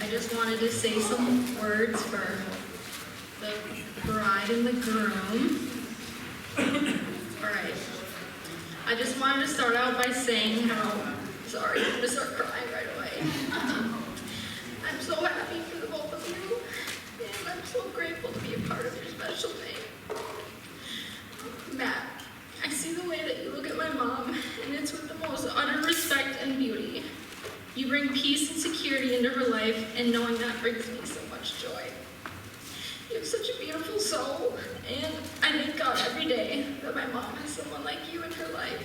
I just wanted to say some words for the bride and the groom. Alright. I just wanted to start out by saying how, sorry, I'm gonna start crying right away. I'm so happy for the both of you, and I'm so grateful to be a part of your special day. Matt, I see the way that you look at my mom, and it's with the most utter respect and beauty. You bring peace and security into her life, and knowing that brings me so much joy. You have such a beautiful soul, and I thank God every day that my mom has someone like you in her life.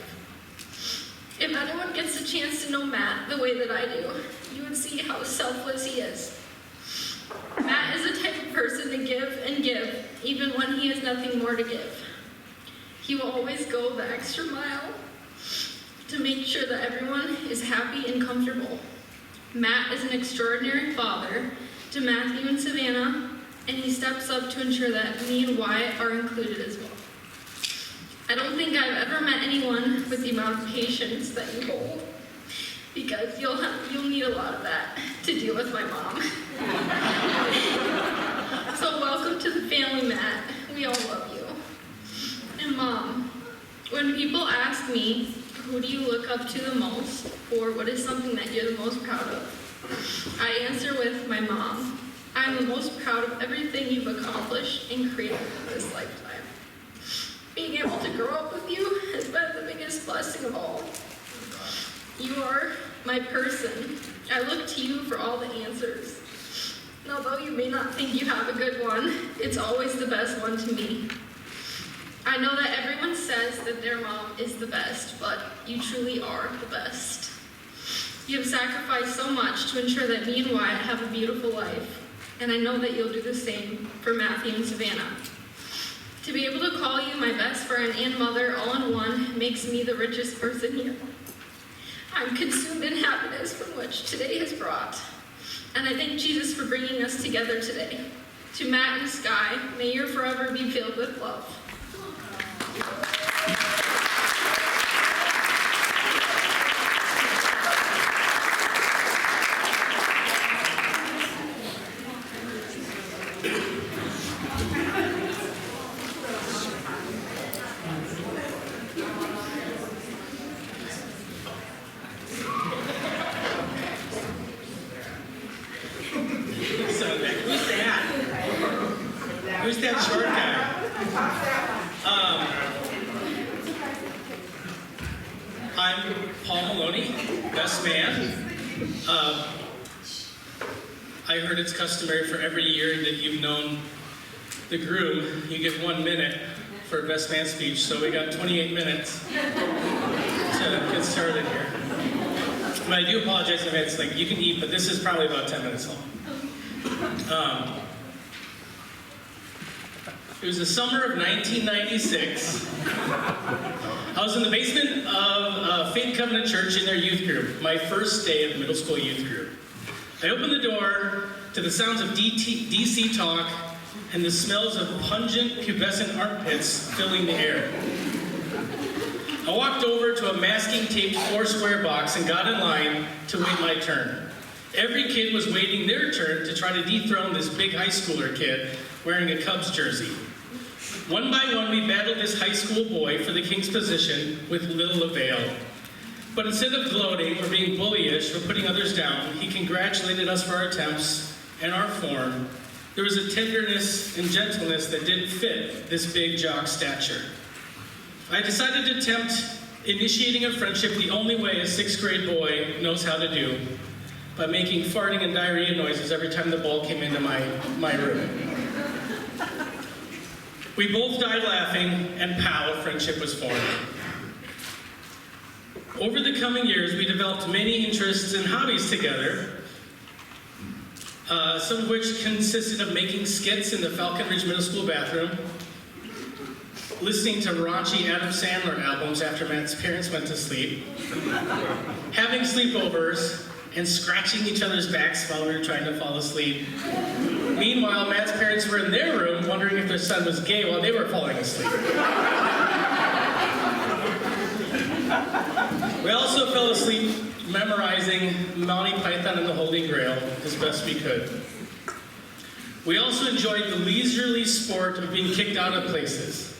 If anyone gets a chance to know Matt the way that I do, you would see how selfless he is. Matt is the type of person to give and give, even when he has nothing more to give. He will always go the extra mile to make sure that everyone is happy and comfortable. Matt is an extraordinary father to Matthew and Savannah, and he steps up to ensure that me and Wyatt are included as well. I don't think I've ever met anyone with the amount of patience that you hold, because you'll need a lot of that to deal with my mom. So welcome to the family, Matt. We all love you. And Mom, when people ask me, who do you look up to the most, or what is something that you're the most proud of, I answer with my mom. I'm the most proud of everything you've accomplished and created in this lifetime. Being able to grow up with you has been the biggest blessing of all. You are my person. I look to you for all the answers. And although you may not think you have a good one, it's always the best one to me. I know that everyone says that their mom is the best, but you truly are the best. You have sacrificed so much to ensure that me and Wyatt have a beautiful life, and I know that you'll do the same for Matthew and Savannah. To be able to call you my best friend and mother all in one makes me the richest person here. I'm consumed in happiness from which today has brought, and I thank Jesus for bringing us together today. To Matt and Sky, may your forever be filled with love. Who's that short guy? I'm Paul Maloney, best man. I heard it's customary for every year that you've known the groom, you get 1 minute for a best man speech, so we got 28 minutes to get started here. But I do apologize in advance, like you can eat, but this is probably about 10 minutes long. It was the summer of 1996. I was in the basement of Faith Covenant Church in their youth group, my first day of middle school youth group. I opened the door to the sounds of DC talk and the smells of pungent, pubescent armpits filling the air. I walked over to a masking taped 4-square box and got in line to wait my turn. Every kid was waiting their turn to try to dethrone this big high schooler kid wearing a Cubs jersey. One by one, we battled this high school boy for the king's position with little avail. But instead of gloating or being bullyish for putting others down, he congratulated us for our attempts and our form. There was a tenderness and gentleness that didn't fit this big jock stature. I decided to attempt initiating a friendship the only way a 6th grade boy knows how to do, by making farting and diarrhea noises every time the ball came into my room. We both died laughing, and pow, a friendship was formed. Over the coming years, we developed many interests and hobbies together, some of which consisted of making skits in the Falcon Ridge Middle School bathroom, listening to raunchy Adam Sandler albums after Matt's parents went to sleep, having sleepovers, and scratching each other's backs while we were trying to fall asleep. Meanwhile, Matt's parents were in their room wondering if their son was gay while they were falling asleep. We also fell asleep memorizing Monty Python and the Holy Grail as best we could. We also enjoyed the leisurely sport of being kicked out of places.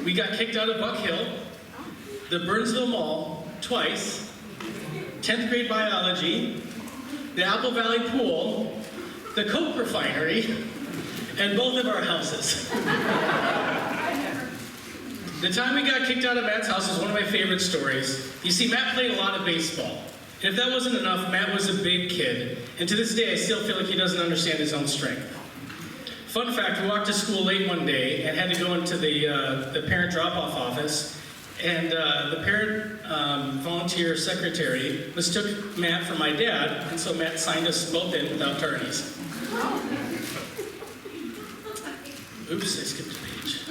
We got kicked out of Buck Hill, the Burnsville Mall twice, 10th grade biology, the Apple Valley Pool, the Coke Refinery, and both of our houses. The time we got kicked out of Matt's house is one of my favorite stories. You see, Matt played a lot of baseball. And if that wasn't enough, Matt was a big kid. And to this day, I still feel like he doesn't understand his own strength. Fun fact, we walked to school late one day and had to go into the parent drop-off office. And the parent volunteer secretary mistook Matt for my dad, and so Matt signed us both in without tardies. Oops, I skipped a page.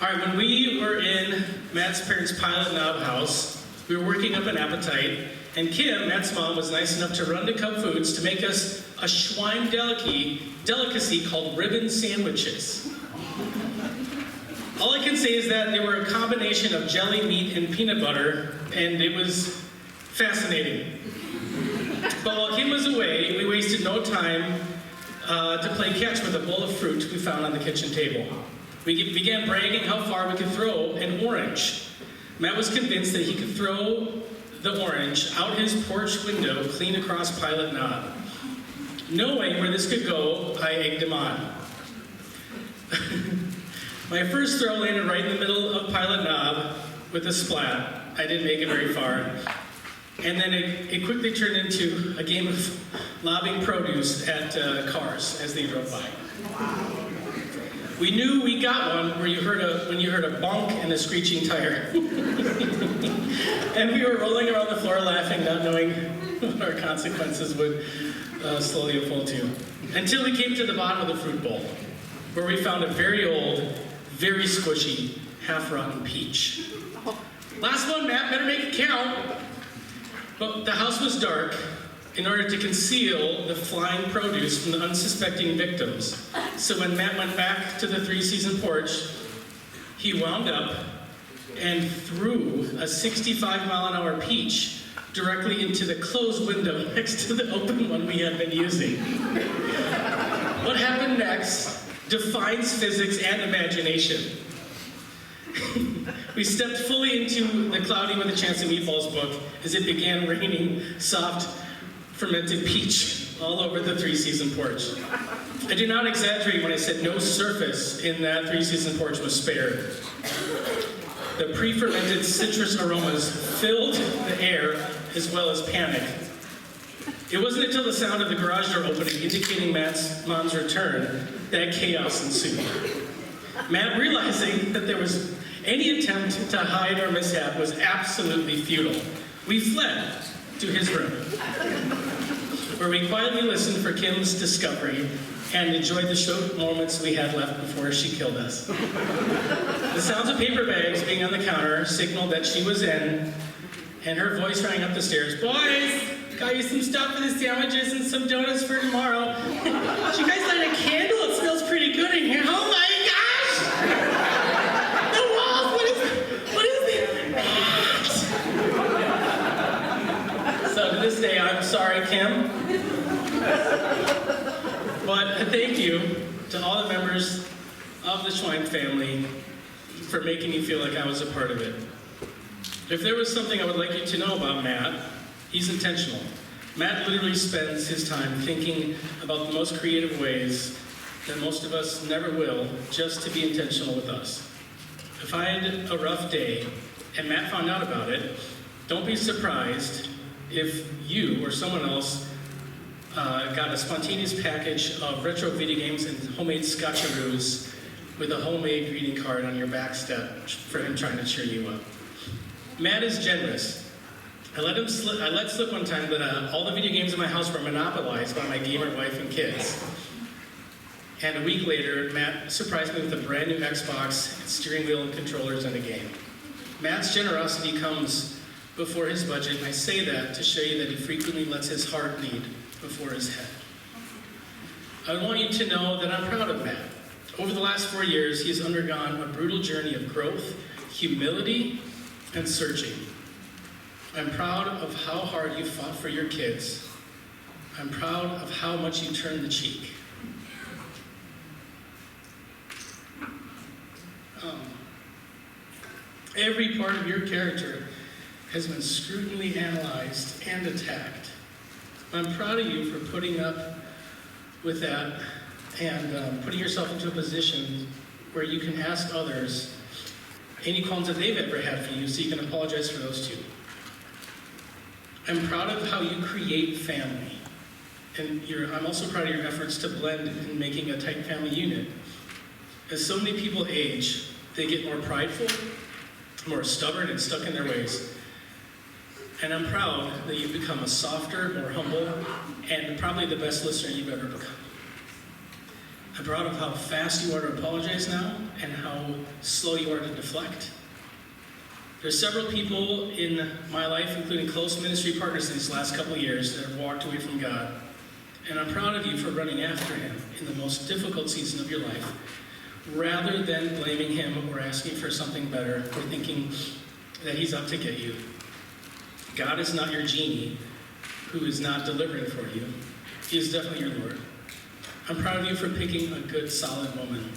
All right, when we were in Matt's parents' Pilot Knob house, we were working up an appetite, and Kim, Matt's mom, was nice enough to run to Cub Foods to make us a Schwein delicacy called ribbon sandwiches. All I can say is that they were a combination of jelly meat and peanut butter, and it was fascinating. But while Kim was away, we wasted no time to play catch with a bowl of fruit we found on the kitchen table. We began bragging how far we could throw an orange. Matt was convinced that he could throw the orange out his porch window clean across Pilot Knob. Knowing where this could go, I egged him on. My first throw landed right in the middle of Pilot Knob with a splat. I didn't make it very far. And then it quickly turned into a game of lobbing produce at cars as they drove by. We knew we got one when you heard a bonk and a screeching tire. And we were rolling around the floor laughing, not knowing what our consequences would slowly unfold to. Until we came to the bottom of the fruit bowl, where we found a very old, very squishy, half-rotten peach. Last one, Matt, better make it count. But the house was dark in order to conceal the flying produce from the unsuspecting victims. So when Matt went back to the three-season porch, he wound up and threw a 65-mile-an-hour peach directly into the closed window next to the open one we had been using. What happened next defines physics and imagination. We stepped fully into the Cloudy with a Chance of Meatballs book as it began raining soft, fermented peach all over the three-season porch. I do not exaggerate when I said no surface in that three-season porch was spared. The pre-fermented citrus aromas filled the air as well as panic. It wasn't until the sound of the garage door opening, indicating Matt's mom's return, that chaos ensued. Matt, realizing that there was any attempt to hide our mishap was absolutely futile. We fled to his room, where we quietly listened for Kim's discovery and enjoyed the short moments we had left before she killed us. The sounds of paper bags being on the counter signaled that she was in, and her voice rang up the stairs. Boys, got you some stuff for the sandwiches and some donuts for tomorrow. Did you guys light a candle? It smells pretty good in here. Oh my gosh! The walls, what is it? So to this day, I'm sorry, Kim. But thank you to all the members of the Schwein family for making me feel like I was a part of it. If there was something I would like you to know about Matt, he's intentional. Matt literally spends his time thinking about the most creative ways that most of us never will, just to be intentional with us. If I had a rough day and Matt found out about it, don't be surprised if you or someone else got a spontaneous package of retro video games and homemade scotcheroos with a homemade greeting card on your back step for him trying to cheer you up. Matt is generous. I let slip one time that all the video games in my house were monopolized by my gamer wife and kids. And a week later, Matt surprised me with a brand new Xbox, steering wheel and controllers and a game. Matt's generosity comes before his budget, and I say that to show you that he frequently lets his heart lead before his head. I want you to know that I'm proud of Matt. Over the last 4 years, he has undergone a brutal journey of growth, humility, and searching. I'm proud of how hard you fought for your kids. I'm proud of how much you turned the cheek. Every part of your character has been scrutinally analyzed and attacked. I'm proud of you for putting up with that and putting yourself into a position where you can ask others any qualms that they've ever had for you so you can apologize for those too. I'm proud of how you create family. And I'm also proud of your efforts to blend in making a tight family unit. As so many people age, they get more prideful, more stubborn, and stuck in their ways. And I'm proud that you've become a softer, more humble, and probably the best listener you've ever become. I'm proud of how fast you are to apologize now and how slow you are to deflect. There's several people in my life, including close ministry partners in these last couple of years, that have walked away from God. And I'm proud of you for running after him in the most difficult season of your life, rather than blaming him or asking for something better or thinking that he's out to get you. God is not your genie who is not delivering for you. He is definitely your Lord. I'm proud of you for picking a good, solid woman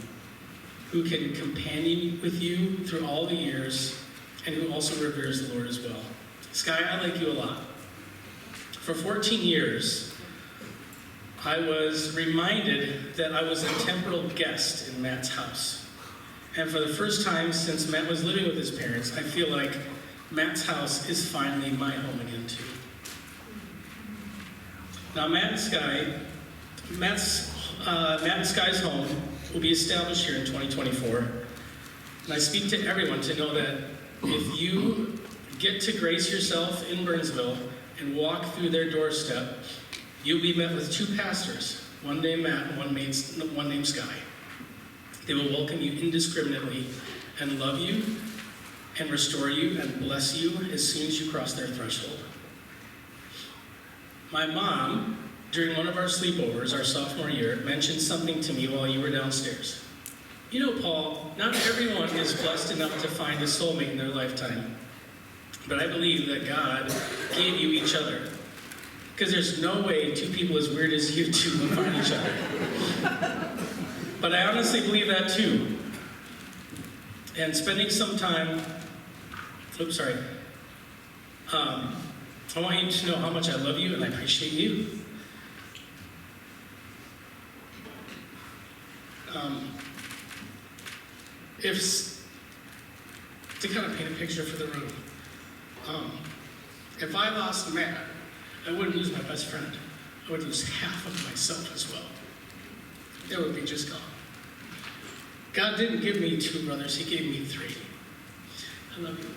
who can companion with you through all the years and who also reveres the Lord as well. Sky, I like you a lot. For 14 years, I was reminded that I was a temporal guest in Matt's house. And for the first time since Matt was living with his parents, I feel like Matt's house is finally my home again too. Now Matt and Sky's home will be established here in 2024. And I speak to everyone to know that if you get to grace yourself in Burnsville and walk through their doorstep, you'll be met with two pastors, one named Matt and one named Sky. They will welcome you indiscriminately and love you and restore you and bless you as soon as you cross their threshold. My mom, during one of our sleepovers our sophomore year, mentioned something to me while you were downstairs. You know, Paul, not everyone is blessed enough to find a soulmate in their lifetime. But I believe that God gave you each other. Because there's no way two people as weird as you two will find each other. But I honestly believe that too. And spending some time, I want you to know how much I love you and I appreciate you. To kind of paint a picture for the room, if I lost Matt, I wouldn't lose my best friend. I would lose half of myself as well. It would be just gone. God didn't give me two brothers, he gave me three. I love you.